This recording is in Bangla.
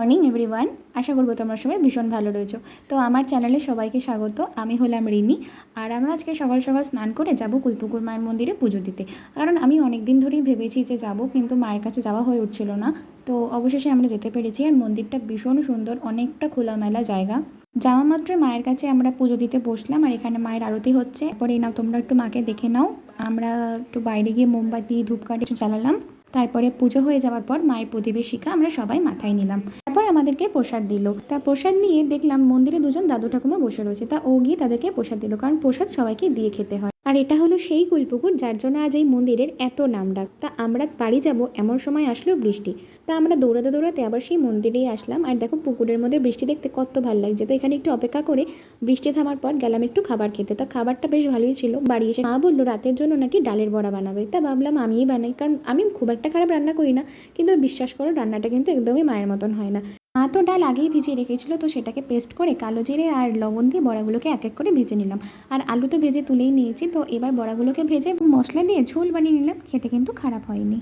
মর্নিং এভরিওয়ান, আশা করবো তোমরা সবাই ভীষণ ভালো রয়েছো। তো আমার চ্যানেলে সবাইকে স্বাগত। আমি হলাম রিনি। আর আমরা আজকে সকাল সকাল স্নান করে যাব কুলপুকুর মায়ের মন্দিরে পুজো দিতে। কারণ আমি অনেক দিন ধরেই ভেবেছি যে যাব, কিন্তু মায়ের কাছে যাওয়া হয়ে উঠছিল না। তো অবশেষে আমরা যেতে পেরেছি। আর মন্দিরটা ভীষণ সুন্দর, অনেকটা খোলামেলা জায়গা। যাওয়া মাত্র মায়ের কাছে আমরা পুজো দিতে বসলাম। আর এখানে মায়ের আরতি হচ্ছে। এরপরে নাও তোমরা একটু মাকে দেখে নাও। আমরা একটু বাইরে গিয়ে মোমবাতি ধূপকাঠি জ্বালালাম। তারপরে পুজো হয়ে যাওয়ার পর মায়ের প্রদীপের শিখা আমরা সবাই মাথায় নিলাম। তারপর আমাদেরকে প্রসাদ দিল। তা প্রসাদ নিয়ে দেখলাম মন্দিরে দুজন দাদু ঠাকুমা বসে রয়েছে। তা ও গিয়ে তাদেরকে প্রসাদ দিল, কারণ প্রসাদ সবাইকে দিয়ে খেতে হয়। আর এটা হলো সেই কুলপুকুর যার জন্য আজ এই মন্দিরের এত নাম ডাক। তা আমরা বাড়ি যাব এমন সময় আসলো বৃষ্টি। তা আমরা দৌড়াতে দৌড়াতে আবার সেই মন্দিরেই আসলাম। আর দেখো পুকুরের মধ্যে বৃষ্টি দেখতে কত ভালো লাগছে। তো এখানে একটু অপেক্ষা করে বৃষ্টি থামার পর গেলাম একটু খাবার খেতে। তা খাবারটা বেশ ভালোই ছিল। বাড়ি এসে মা বললো রাতের জন্য নাকি ডালের বড়া বানাবে। তা ভাবলাম আমিই বানাই, কারণ আমি খুব একটা খারাপ রান্না করি না। কিন্তু বিশ্বাস করো রান্নাটা কিন্তু একদমই মায়ের মতন হয় না। মা তো ডাল আগেই ভিজিয়ে রেখেছিল, তো সেটাকে পেস্ট করে কালো জিরে আর লবণ দিয়ে বড়াগুলোকে এক এক করে ভেজে নিলাম। আর আলু তো ভেজে তুলেই নিয়েছি। তো এবার বড়াগুলোকে ভেজে মশলা দিয়ে ঝোল বানিয়ে নিলাম। খেতে কিন্তু খারাপ হয়নি।